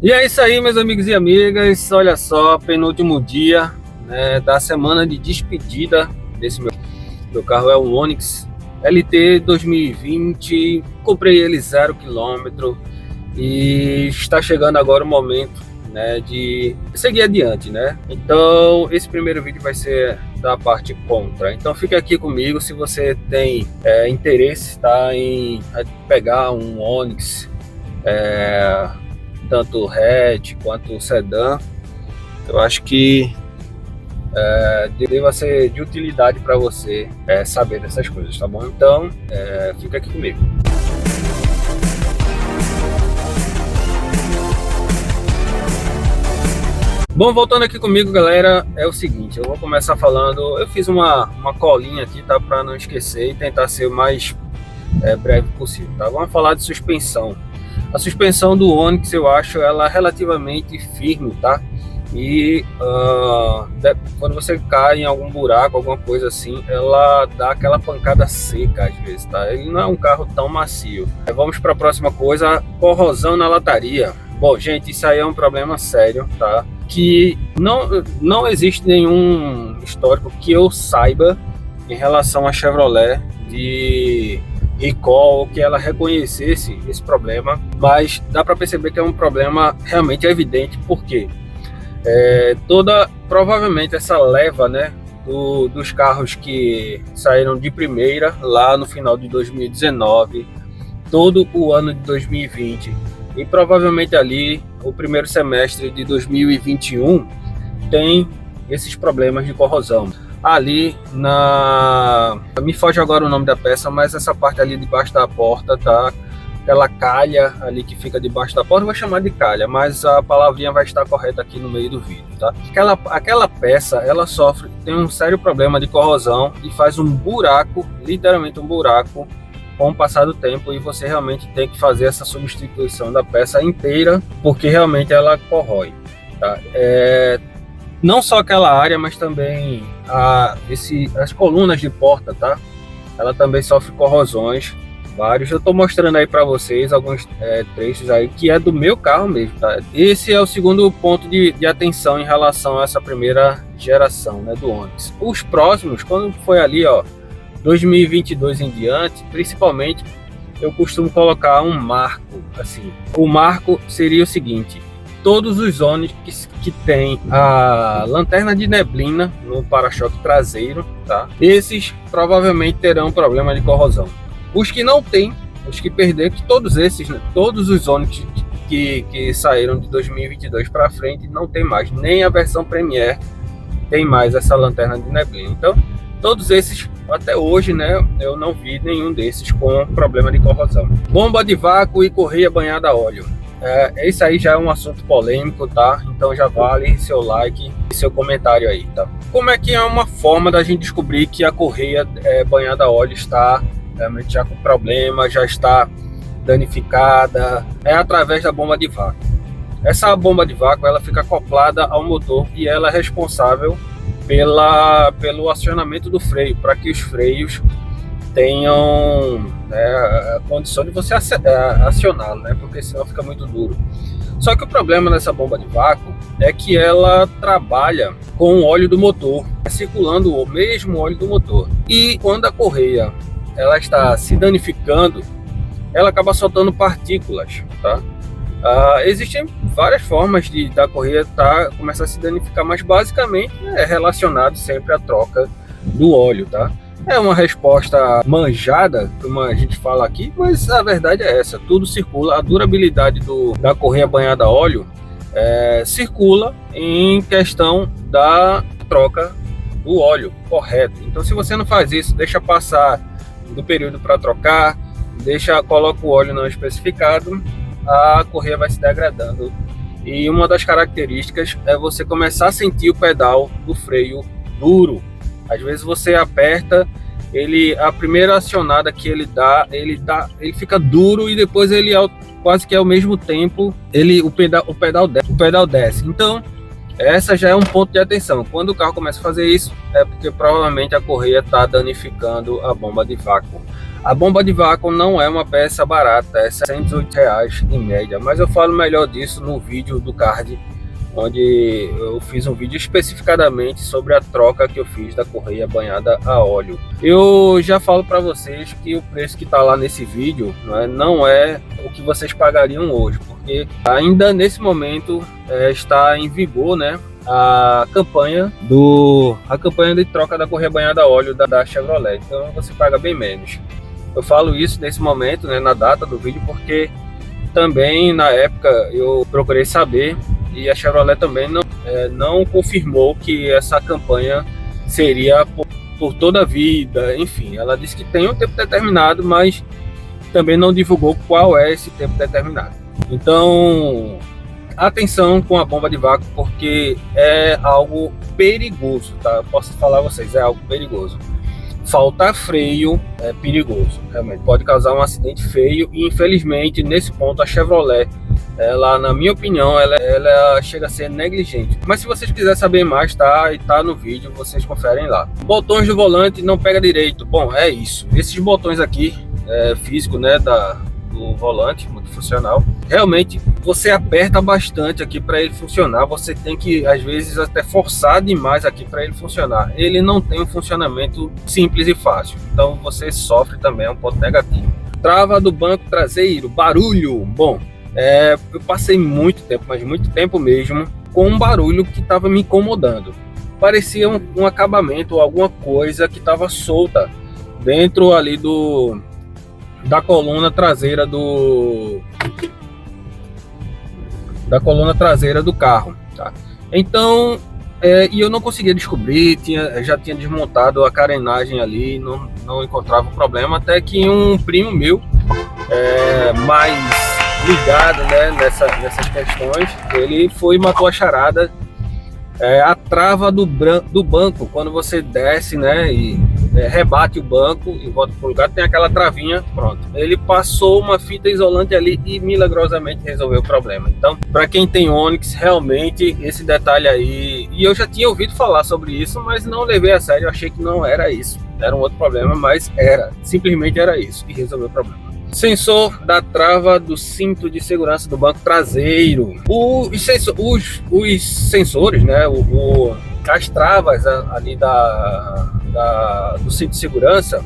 E é isso aí, meus amigos e amigas. Olha só, penúltimo dia, né, da semana de despedida desse meu carro. É um Onix LT 2020. Comprei ele 0 km e está chegando agora o momento, né, de seguir adiante, né? Então, esse primeiro vídeo vai ser da parte contra. Então, fique aqui comigo se você tem interesse, tá, em pegar um Onix. Tanto hatch quanto sedã, eu acho que deva ser de utilidade para você saber dessas coisas, tá bom? Então, fica aqui comigo. Bom, voltando aqui comigo, galera, é o seguinte, eu vou começar falando, eu fiz uma colinha aqui, tá, para não esquecer e tentar ser o mais breve possível, tá? Vamos falar de suspensão. A suspensão do Onix, eu acho ela relativamente firme, tá? E quando você cai em algum buraco, alguma coisa assim, ela dá aquela pancada seca às vezes, tá? Ele não é um carro tão macio. Vamos para a próxima coisa, corrosão na lataria. Bom, gente, isso aí é um problema sério, tá? Que não existe nenhum histórico que eu saiba em relação a Chevrolet de recall, que ela reconhecesse esse problema, mas dá para perceber que é um problema realmente evidente, porque provavelmente essa leva, né, dos carros que saíram de primeira lá no final de 2019, todo o ano de 2020 e provavelmente ali o primeiro semestre de 2021 tem esses problemas de corrosão. Ali me foge agora o nome da peça, mas essa parte ali debaixo da porta, tá? Aquela calha ali que fica debaixo da porta, eu vou chamar de calha, mas a palavrinha vai estar correta aqui no meio do vídeo, tá? Aquela peça, ela tem um sério problema de corrosão e faz um buraco, literalmente um buraco, com o passar do tempo, e você realmente tem que fazer essa substituição da peça inteira, porque realmente ela corrói, tá? Não só aquela área, mas também as colunas de porta, tá? Ela também sofre corrosões, vários. Eu estou mostrando aí para vocês alguns trechos aí que é do meu carro mesmo, tá? Esse é o segundo ponto de atenção em relação a essa primeira geração, né, do Onix. Os próximos, quando foi ali, ó, 2022 em diante, principalmente, eu costumo colocar um marco, assim. O marco seria o seguinte: todos os Onix que tem a lanterna de neblina no para-choque traseiro, tá? Esses provavelmente terão problema de corrosão. Os que não tem, os que perderam, que todos esses, né, todos os Onix que saíram de 2022 para frente não tem mais, nem a versão Premier tem mais essa lanterna de neblina. Então, todos esses, até hoje, né, eu não vi nenhum desses com problema de corrosão. Bomba de vácuo e correia banhada a óleo. Isso aí já é um assunto polêmico, tá? Então já vale seu like e seu comentário aí, tá? Como é que é uma forma da gente descobrir que a correia banhada a óleo está realmente já com problema, já está danificada? É através da bomba de vácuo. Essa bomba de vácuo, ela fica acoplada ao motor e ela é responsável pelo acionamento do freio, para que os freios tenham a condição de você acioná-lo, né? Porque senão fica muito duro. Só que o problema dessa bomba de vácuo é que ela trabalha com o óleo do motor, circulando o mesmo óleo do motor. E quando a correia ela está se danificando, ela acaba soltando partículas, tá? Existem várias formas da correia começar a se danificar, mas basicamente é relacionado sempre à troca do óleo, tá? É uma resposta manjada, como a gente fala aqui, mas a verdade é essa: tudo circula, a durabilidade da correia banhada a óleo circula em questão da troca do óleo correto. Então, se você não faz isso, deixa passar do período para trocar, coloca o óleo não especificado, a correia vai se degradando. E uma das características é você começar a sentir o pedal do freio duro. Às vezes você aperta, a primeira acionada que ele dá, ele fica duro, e depois ele quase que ao mesmo tempo o pedal desce. Então, essa já é um ponto de atenção. Quando o carro começa a fazer isso, é porque provavelmente a correia está danificando a bomba de vácuo. A bomba de vácuo não é uma peça barata, é R$ 118 em média, mas eu falo melhor disso no vídeo do card, onde eu fiz um vídeo especificadamente sobre a troca que eu fiz da correia banhada a óleo. Eu já falo para vocês que o preço que está lá nesse vídeo não é o que vocês pagariam hoje, porque ainda nesse momento está em vigor, né, a campanha de troca da correia banhada a óleo da Chevrolet, então você paga bem menos. Eu falo isso nesse momento, né, na data do vídeo, porque também na época eu procurei saber e a Chevrolet também não confirmou que essa campanha seria por toda a vida. Enfim, ela disse que tem um tempo determinado, mas também não divulgou qual é esse tempo determinado. Então, atenção com a bomba de vácuo, porque é algo perigoso, tá? Posso falar a vocês, é algo perigoso. Faltar freio é perigoso, realmente pode causar um acidente feio, e infelizmente nesse ponto a Chevrolet, ela, na minha opinião, ela chega a ser negligente. Mas se vocês quiserem saber mais, tá no vídeo, vocês conferem lá. Botões do volante não pega direito. Bom, é isso. Esses botões aqui, físico, né, do volante multifuncional, realmente você aperta bastante aqui para ele funcionar. Você tem que, às vezes, até forçar demais aqui para ele funcionar. Ele não tem um funcionamento simples e fácil, então você sofre também, é um ponto negativo. Trava do banco traseiro, barulho. Bom, eu passei muito tempo, mas muito tempo mesmo, com um barulho que estava me incomodando. Parecia um acabamento ou alguma coisa que estava solta dentro ali da coluna traseira do carro, tá? Então, e eu não conseguia descobrir, já tinha desmontado a carenagem ali, não encontrava o problema, até que um primo meu, mais ligado, né, nessas questões, ele foi e matou a charada. A trava do banco, quando você desce, né, e rebate o banco e volta para o lugar, tem aquela travinha, pronto. Ele passou uma fita isolante ali e milagrosamente resolveu o problema. Então, para quem tem Onix, realmente esse detalhe aí, e eu já tinha ouvido falar sobre isso, mas não levei a sério, eu achei que não era isso, era um outro problema, mas simplesmente era isso, e resolveu o problema. Sensor da trava do cinto de segurança do banco traseiro. Os sensores, né, as travas ali do cinto de segurança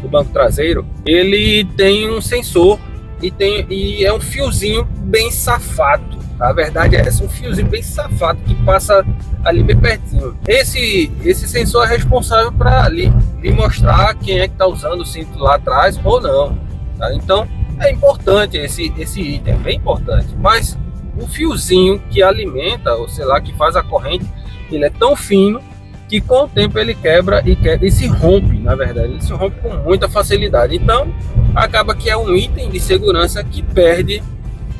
do banco traseiro, ele tem um sensor e é um fiozinho bem safado. A verdade é essa, um fiozinho bem safado que passa ali bem pertinho. Esse sensor é responsável para lhe mostrar quem é que está usando o cinto lá atrás ou não. Então é importante esse item, bem importante, mas o fiozinho que alimenta, ou sei lá, que faz a corrente, ele é tão fino que com o tempo ele quebra e se rompe. Na verdade, ele se rompe com muita facilidade. Então acaba que é um item de segurança que perde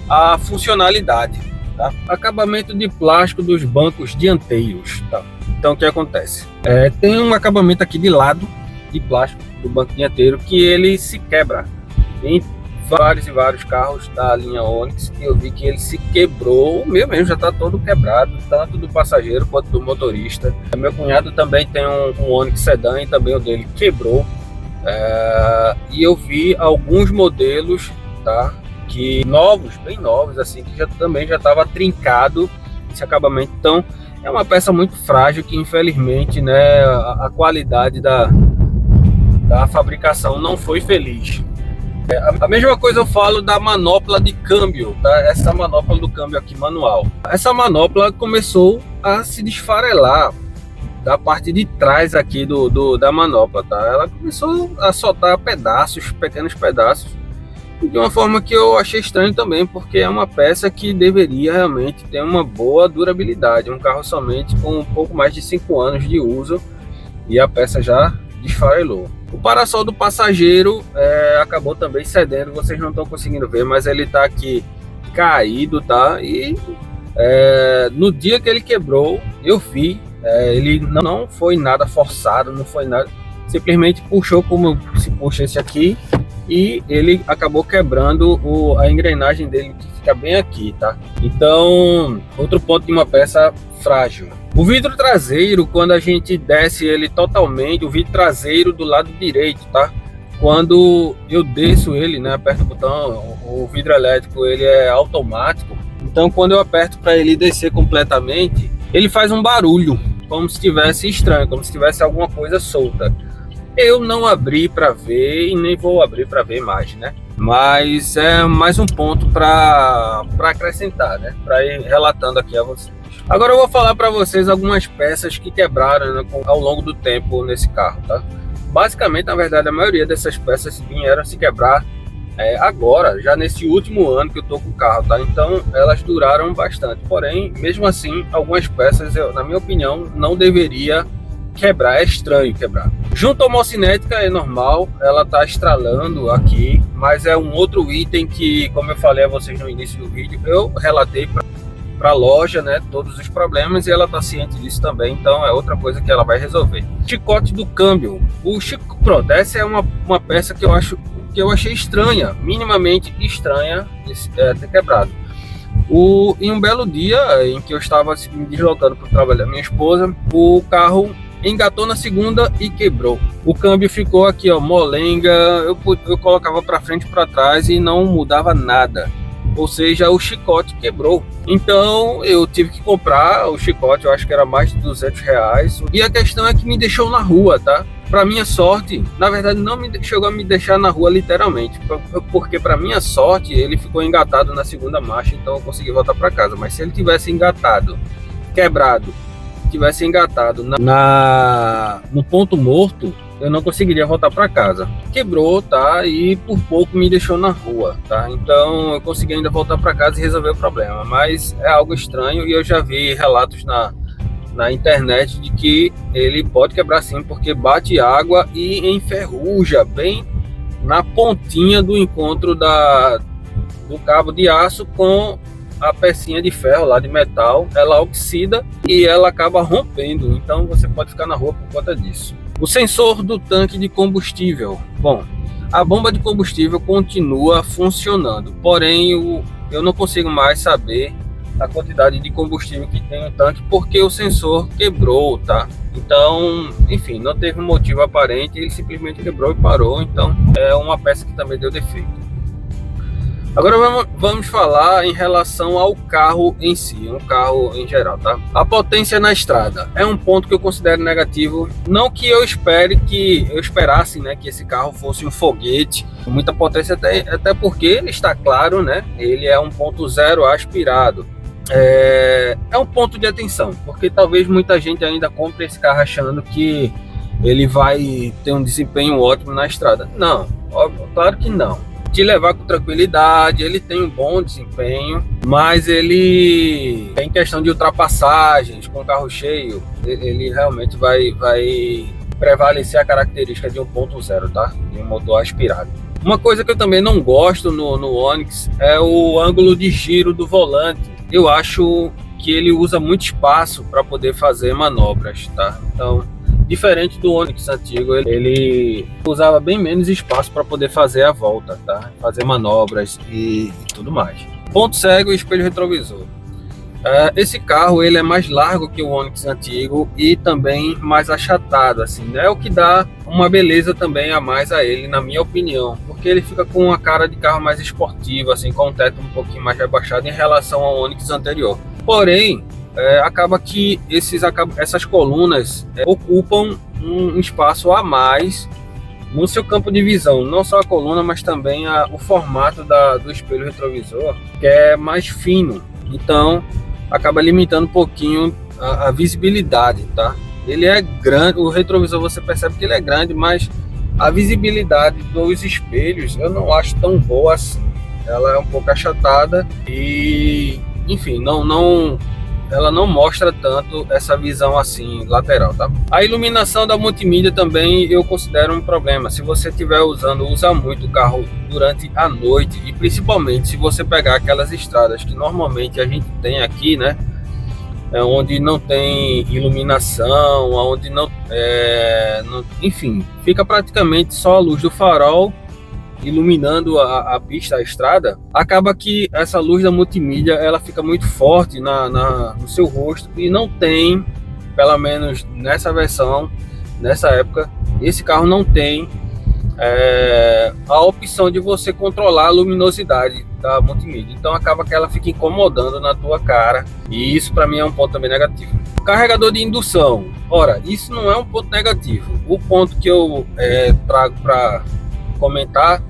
a funcionalidade, tá? Acabamento de plástico dos bancos dianteiros, tá? Então o que acontece? Tem um acabamento aqui de lado de plástico do banco dianteiro que ele se quebra. Em vários e vários carros da linha Onix, eu vi que ele se quebrou. O meu mesmo já está todo quebrado, tanto do passageiro quanto do motorista. Meu cunhado também tem um Onix Sedan e também o dele quebrou. E eu vi alguns modelos, tá, que bem novos, assim, que também já estava trincado esse acabamento. Então é uma peça muito frágil que, infelizmente, né, a qualidade da fabricação não foi feliz. A mesma coisa eu falo da manopla de câmbio, tá? Essa manopla do câmbio aqui manual. Essa manopla começou a se desfarelar da parte de trás aqui da manopla, tá? Ela começou a soltar pequenos pedaços, de uma forma que eu achei estranho também, porque é uma peça que deveria realmente ter uma boa durabilidade. Um carro somente com um pouco mais de 5 anos de uso e a peça já desfarelou. O parasol do passageiro acabou também cedendo, vocês não estão conseguindo ver, mas ele está aqui caído, tá? E no dia que ele quebrou, eu vi, ele não foi nada forçado, não foi nada, simplesmente puxou como se puxa esse aqui, e ele acabou quebrando a engrenagem dele, que fica bem aqui, tá? Então, outro ponto de uma peça frágil. O vidro traseiro, quando a gente desce ele totalmente, o vidro traseiro do lado direito, tá? quando eu desço ele, né, aperto o botão, o vidro elétrico ele é automático, então quando eu aperto para ele descer completamente, ele faz um barulho, como se estivesse estranho, como se tivesse alguma coisa solta. Eu não abri para ver e nem vou abrir para ver mais, né? Mas é mais um ponto para acrescentar, né? Para ir relatando aqui a vocês. Agora eu vou falar para vocês algumas peças que quebraram, né, ao longo do tempo nesse carro, tá? Basicamente, na verdade, a maioria dessas peças vieram se quebrar agora, já nesse último ano que eu tô com o carro, tá? Então elas duraram bastante, porém, mesmo assim, algumas peças, na minha opinião, não deveria quebrar, é estranho quebrar. Junto à homocinética é normal, ela tá estralando aqui, mas é um outro item que, como eu falei a vocês no início do vídeo, eu relatei para a loja, né, todos os problemas, e ela tá ciente disso também, então é outra coisa que ela vai resolver. Chicote do câmbio, pronto, essa é uma peça que eu achei estranha, minimamente estranha, ter quebrado. Em um belo dia em que eu estava me deslocando para o trabalho da minha esposa, o carro engatou na segunda e quebrou. O câmbio ficou aqui, ó, molenga, eu colocava para frente e para trás e não mudava nada. Ou seja, o chicote quebrou. Então eu tive que comprar o chicote, eu acho que era mais de R$200. E a questão é que me deixou na rua, tá? Para minha sorte, na verdade não chegou a me deixar na rua literalmente, porque para minha sorte ele ficou engatado na segunda marcha, então eu consegui voltar para casa. Mas se ele tivesse engatado, quebrado, tivesse engatado no ponto morto, eu não conseguiria voltar para casa. Quebrou, tá? E por pouco me deixou na rua, tá? Então eu consegui ainda voltar para casa e resolver o problema, mas é algo estranho e eu já vi relatos na internet de que ele pode quebrar sim, porque bate água e enferruja bem na pontinha do encontro do cabo de aço com a pecinha de ferro lá de metal, ela oxida e ela acaba rompendo, então você pode ficar na rua por conta disso. O sensor do tanque de combustível, bom, a bomba de combustível continua funcionando, porém eu não consigo mais saber a quantidade de combustível que tem no tanque porque o sensor quebrou, tá? Então, enfim, não teve um motivo aparente, ele simplesmente quebrou e parou, então é uma peça que também deu defeito. Agora vamos falar em relação ao carro em si, um carro em geral, tá? A potência na estrada é um ponto que eu considero negativo. Não que eu esperasse, né, que esse carro fosse um foguete, com muita potência, até porque ele está claro, né? Ele é 1.0 aspirado. É um ponto de atenção, porque talvez muita gente ainda compre esse carro achando que ele vai ter um desempenho ótimo na estrada. Não, óbvio, claro que não. De levar com tranquilidade, ele tem um bom desempenho, mas ele, em questão de ultrapassagens com carro cheio, ele realmente vai prevalecer a característica de 1.0, tá? De um motor aspirado. Uma coisa que eu também não gosto no Onix é o ângulo de giro do volante. Eu acho que ele usa muito espaço para poder fazer manobras, tá? Então, diferente do Onix antigo, ele usava bem menos espaço para poder fazer a volta, tá? Fazer manobras e tudo mais. Ponto cego e espelho retrovisor. Esse carro ele é mais largo que o Onix antigo e também mais achatado, assim, né? O que dá uma beleza também a mais a ele, na minha opinião, porque ele fica com uma cara de carro mais esportivo, assim, com um teto um pouquinho mais rebaixado em relação ao Onix anterior. Porém, acaba que essas colunas ocupam um espaço a mais no seu campo de visão, não só a coluna, mas também o formato do espelho retrovisor, que é mais fino, então acaba limitando um pouquinho a visibilidade, tá? Ele é grande, o retrovisor você percebe que ele é grande, mas a visibilidade dos espelhos eu não acho tão boa assim, ela é um pouco achatada e, enfim, ela não mostra tanto essa visão assim lateral, tá? A iluminação da multimídia também eu considero um problema. Se você estiver usa muito o carro durante a noite e principalmente se você pegar aquelas estradas que normalmente a gente tem aqui, né? Onde não tem iluminação, onde enfim, fica praticamente só a luz do farol iluminando a pista, a estrada, acaba que essa luz da multimídia ela fica muito forte no seu rosto e não tem, pelo menos nessa versão, nessa época, esse carro não tem a opção de você controlar a luminosidade da multimídia. Então acaba que ela fica incomodando na tua cara, e isso para mim é um ponto também negativo. Carregador de indução, ora, isso não é um ponto negativo. O ponto que eu trago para comentar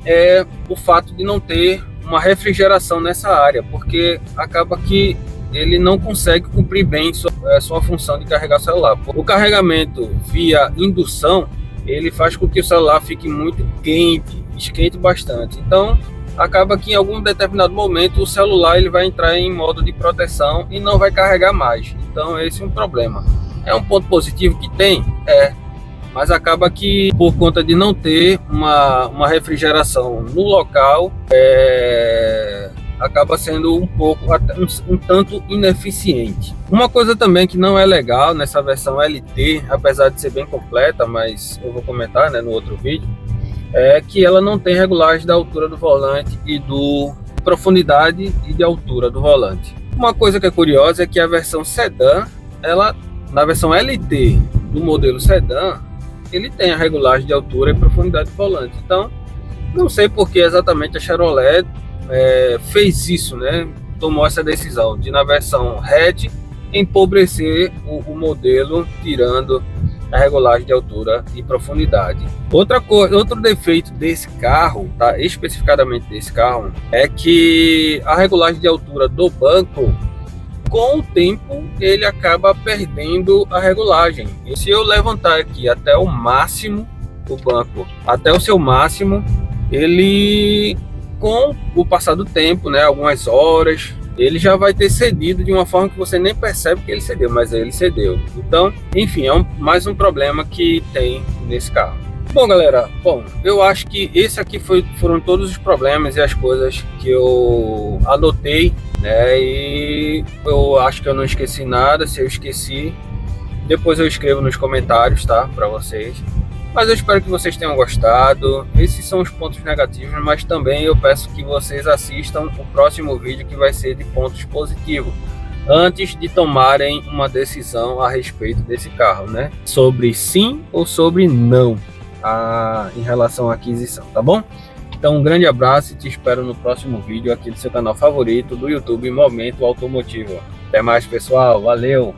é o fato de não ter uma refrigeração nessa área, porque acaba que ele não consegue cumprir bem sua função de carregar o celular. O carregamento via indução, ele faz com que o celular fique muito quente, esquente bastante. Então, acaba que em algum determinado momento o celular ele vai entrar em modo de proteção e não vai carregar mais. Então, esse é um problema. É um ponto positivo que tem? Mas acaba que por conta de não ter uma refrigeração no local, acaba sendo um tanto ineficiente. Uma coisa também que não é legal nessa versão LT, apesar de ser bem completa, mas eu vou comentar, né, no outro vídeo, é que ela não tem regulagem da altura do volante e do profundidade e de altura do volante. Uma coisa que é curiosa é que a versão sedã, na versão LT do modelo sedã, ele tem a regulagem de altura e profundidade do volante. Então, não sei por que exatamente a Chevrolet fez isso, né? Tomou essa decisão de, na versão hatch, empobrecer o modelo, tirando a regulagem de altura e profundidade. Outro defeito desse carro, tá? Especificadamente desse carro, é que a regulagem de altura do banco, com o tempo, ele acaba perdendo a regulagem. E se eu levantar aqui até o máximo, o banco até o seu máximo, ele, com o passar do tempo, né, algumas horas, ele já vai ter cedido de uma forma que você nem percebe que ele cedeu, mas ele cedeu. Então, enfim, mais um problema que tem nesse carro. Bom, galera, eu acho que esse aqui foram todos os problemas e as coisas que eu anotei, né? E eu acho que eu não esqueci nada. Se eu esqueci, depois eu escrevo nos comentários, tá? Para vocês. Mas eu espero que vocês tenham gostado. Esses são os pontos negativos, mas também eu peço que vocês assistam o próximo vídeo, que vai ser de pontos positivos, antes de tomarem uma decisão a respeito desse carro, né? Sobre sim ou sobre não em relação à aquisição, tá bom? Então, um grande abraço e te espero no próximo vídeo aqui do seu canal favorito do YouTube, Momento Automotivo. Até mais, pessoal. Valeu!